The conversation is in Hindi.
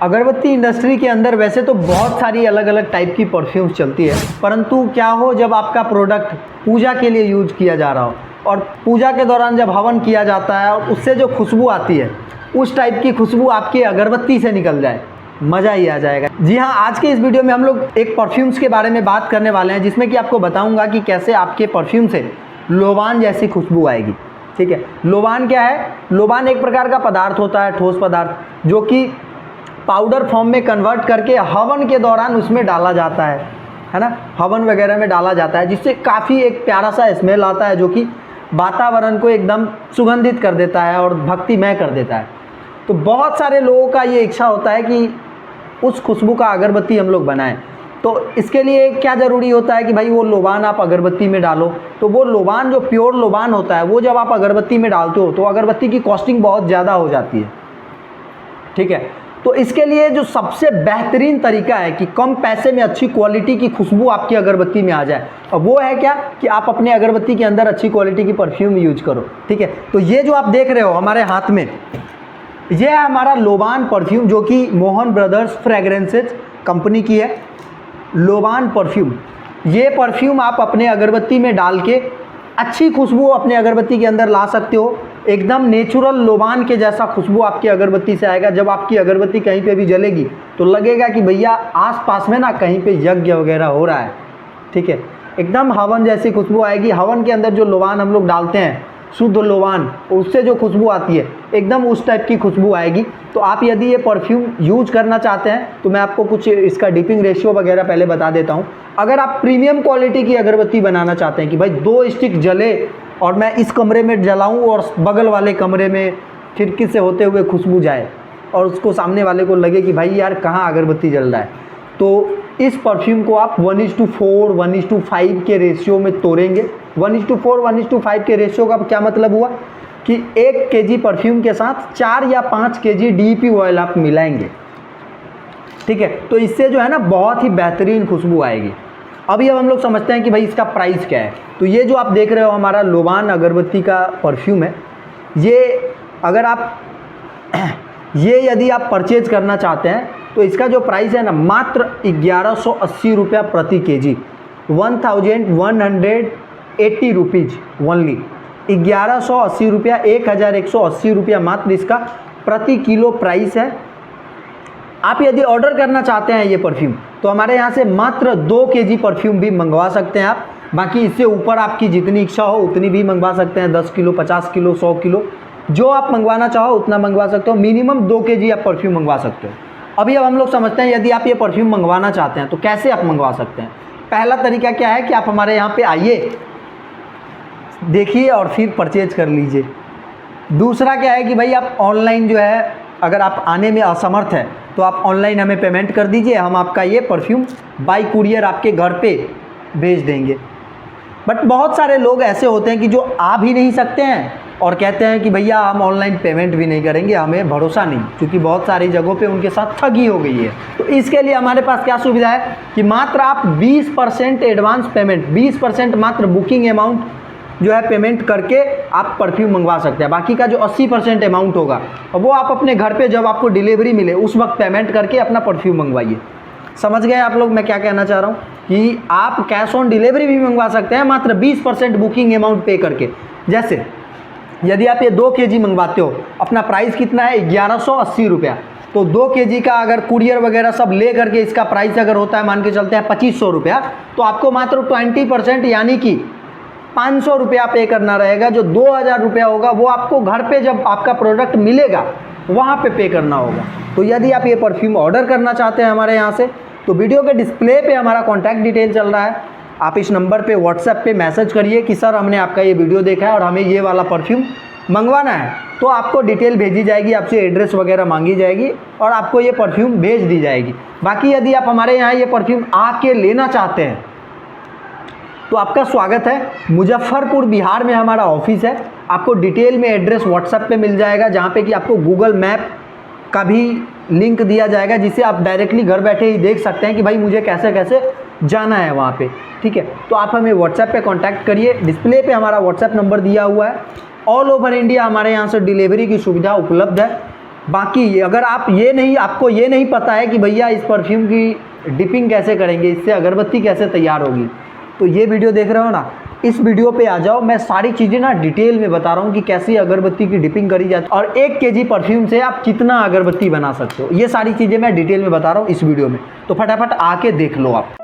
अगरबत्ती इंडस्ट्री के अंदर वैसे तो बहुत सारी अलग अलग टाइप की परफ्यूम्स चलती है, परंतु क्या हो जब आपका प्रोडक्ट पूजा के लिए यूज किया जा रहा हो और पूजा के दौरान जब हवन किया जाता है और उससे जो खुशबू आती है उस टाइप की खुशबू आपकी अगरबत्ती से निकल जाए, मज़ा ही आ जाएगा। जी हाँ, आज के इस वीडियो में हम लोग एक परफ्यूम्स के बारे में बात करने वाले हैं, जिसमें कि आपको बताऊंगा कि कैसे आपके परफ्यूम से लोबान जैसी खुशबू आएगी। ठीक है, लोबान क्या है? लोबान एक प्रकार का पदार्थ होता है, ठोस पदार्थ, जो कि पाउडर फॉर्म में कन्वर्ट करके हवन के दौरान उसमें डाला जाता है ना, हवन वगैरह में डाला जाता है, जिससे काफ़ी एक प्यारा सा स्मेल आता है, जो कि वातावरण को एकदम सुगंधित कर देता है और भक्तिमय कर देता है। तो बहुत सारे लोगों का ये इच्छा होता है कि उस खुशबू का अगरबत्ती हम लोग बनाएं। तो इसके लिए क्या ज़रूरी होता है कि भाई वो लोबान आप अगरबत्ती में डालो। तो वो लोबान जो प्योर लोबान होता है वो जब आप अगरबत्ती में डालते हो तो अगरबत्ती की कॉस्टिंग बहुत ज़्यादा हो जाती है। ठीक है, तो इसके लिए जो सबसे बेहतरीन तरीका है कि कम पैसे में अच्छी क्वालिटी की खुशबू आपकी अगरबत्ती में आ जाए, और वो है क्या कि आप अपने अगरबत्ती के अंदर अच्छी क्वालिटी की परफ्यूम यूज करो। ठीक है, तो ये जो आप देख रहे हो हमारे हाथ में, ये है हमारा लोबान परफ्यूम, जो कि मोहन ब्रदर्स फ्रेग्रेंसेज कंपनी की है। लोबान परफ्यूम, ये परफ्यूम आप अपने अगरबत्ती में डाल के अच्छी खुशबू अपने अगरबत्ती के अंदर ला सकते हो। एकदम नेचुरल लोबान के जैसा खुशबू आपकी अगरबत्ती से आएगा। जब आपकी अगरबत्ती कहीं पे भी जलेगी तो लगेगा कि भैया आसपास में ना कहीं पे यज्ञ वगैरह हो रहा है। ठीक है, एकदम हवन जैसी खुशबू आएगी। हवन के अंदर जो लोबान हम लोग डालते हैं, शुद्ध लोबान, उससे जो खुशबू आती है एकदम उस टाइप की खुशबू आएगी। तो आप यदि ये परफ्यूम यूज करना चाहते हैं तो मैं आपको कुछ इसका डिपिंग रेशियो वगैरह पहले बता देता हूँ। अगर आप प्रीमियम क्वालिटी की अगरबत्ती बनाना चाहते हैं कि भाई 2 स्टिक जले और मैं इस कमरे में जलाऊं और बगल वाले कमरे में खिड़की से होते हुए खुशबू जाए और उसको सामने वाले को लगे कि भाई यार कहाँ अगरबत्ती जल रहा है, तो इस परफ्यूम को आप 1:4, 1:5 के रेशियो में तोड़ेंगे। 1:4, 1:5 के रेशियो का क्या मतलब हुआ कि 1 kg परफ्यूम के साथ 4 या 5 kg DEP ऑयल आप मिलाएंगे। ठीक है, तो इससे जो है ना बहुत ही बेहतरीन खुशबू आएगी। अभी अब हम लोग समझते हैं कि भाई इसका प्राइस क्या है। तो ये जो आप देख रहे हो हमारा लोबान अगरबत्ती का परफ्यूम है, ये अगर आप यदि आप परचेज करना चाहते हैं तो इसका जो प्राइस है ना मात्र 1180 रुपया प्रति kg, 1180 रुपीज़ ओनली। 1180 रुपया, 1180 रुपया मात्र इसका प्रति किलो प्राइस है। आप यदि ऑर्डर करना चाहते हैं ये परफ्यूम तो हमारे यहाँ से मात्र 2 kg परफ्यूम भी मंगवा सकते हैं आप। बाकी इससे ऊपर आपकी जितनी इच्छा हो उतनी भी मंगवा सकते हैं, 10 किलो, 50 किलो, 100 किलो, जो आप मंगवाना चाहो उतना मंगवा सकते हो। मिनिमम 2 kg आप परफ्यूम मंगवा सकते हो। अभी अब हम लोग समझते हैं यदि आप ये परफ्यूम मंगवाना चाहते हैं तो कैसे आप मंगवा सकते हैं। पहला तरीका क्या है कि आप हमारे यहाँ पे आइए, देखिए और फिर परचेज कर लीजिए। दूसरा क्या है कि भाई आप ऑनलाइन जो है, अगर आप आने में असमर्थ है तो आप ऑनलाइन हमें पेमेंट कर दीजिए, हम आपका ये परफ्यूम बाय कुरियर आपके घर पे भेज देंगे। बट बहुत सारे लोग ऐसे होते हैं कि जो आ भी नहीं सकते हैं और कहते हैं कि भैया हम ऑनलाइन पेमेंट भी नहीं करेंगे, हमें भरोसा नहीं, क्योंकि बहुत सारी जगहों पे उनके साथ ठगी हो गई है। तो इसके लिए हमारे पास क्या सुविधा है कि मात्र आप 20% एडवांस पेमेंट, 20% मात्र बुकिंग अमाउंट जो है पेमेंट करके आप परफ्यूम मंगवा सकते हैं। बाकी का जो 80% अमाउंट होगा वो आप अपने घर पे जब आपको डिलीवरी मिले उस वक्त पेमेंट करके अपना परफ्यूम मंगवाइए। समझ गए आप लोग मैं क्या कहना चाह रहा हूँ कि आप कैश ऑन डिलीवरी भी मंगवा सकते हैं मात्र 20% बुकिंग अमाउंट पे करके। जैसे यदि आप ये 2 kg मंगवाते हो, अपना प्राइस कितना है 1180 रुपया, तो 2 kg का अगर कुरियर वगैरह सब ले करके इसका प्राइस अगर होता है मान के चलते हैं 2500 रुपया, तो आपको मात्र 20% यानी कि 500 रुपया पे करना रहेगा। जो 2000 रुपया होगा वो आपको घर पे जब आपका प्रोडक्ट मिलेगा वहाँ पे करना होगा। तो यदि आप ये परफ्यूम ऑर्डर करना चाहते हैं हमारे यहाँ से तो वीडियो के डिस्प्ले पे हमारा कॉन्टैक्ट डिटेल चल रहा है, आप इस नंबर पे व्हाट्सएप पे मैसेज करिए कि सर हमने आपका ये वीडियो देखा है और हमें ये वाला परफ्यूम मंगवाना है, तो आपको डिटेल भेजी जाएगी, आपसे एड्रेस वगैरह मांगी जाएगी और आपको ये परफ्यूम भेज दी जाएगी। बाकी यदि आप हमारे यहाँ ये परफ्यूम आके लेना चाहते हैं तो आपका स्वागत है। मुजफ्फरपुर बिहार में हमारा ऑफिस है। आपको डिटेल में एड्रेस व्हाट्सएप पे मिल जाएगा, जहाँ पे कि आपको गूगल मैप का भी लिंक दिया जाएगा, जिससे आप डायरेक्टली घर बैठे ही देख सकते हैं कि भाई मुझे कैसे कैसे जाना है वहाँ पे। ठीक है, तो आप हमें व्हाट्सएप पे कांटेक्ट करिए, डिस्प्ले पे हमारा व्हाट्सएप नंबर दिया हुआ है। ऑल ओवर इंडिया हमारे यहाँ से डिलीवरी की सुविधा उपलब्ध है। बाकी अगर आपको ये नहीं पता है कि भैया इस परफ्यूम की डिपिंग कैसे करेंगे, इससे अगरबत्ती कैसे तैयार होगी, तो ये वीडियो देख रहे हो ना, इस वीडियो पे आ जाओ। मैं सारी चीज़ें ना डिटेल में बता रहा हूँ कि कैसे अगरबत्ती की डिपिंग करी जाती है और 1 kg परफ्यूम से आप कितना अगरबत्ती बना सकते हो। ये सारी चीज़ें मैं डिटेल में बता रहा हूँ इस वीडियो में, तो फटाफट आके देख लो आप।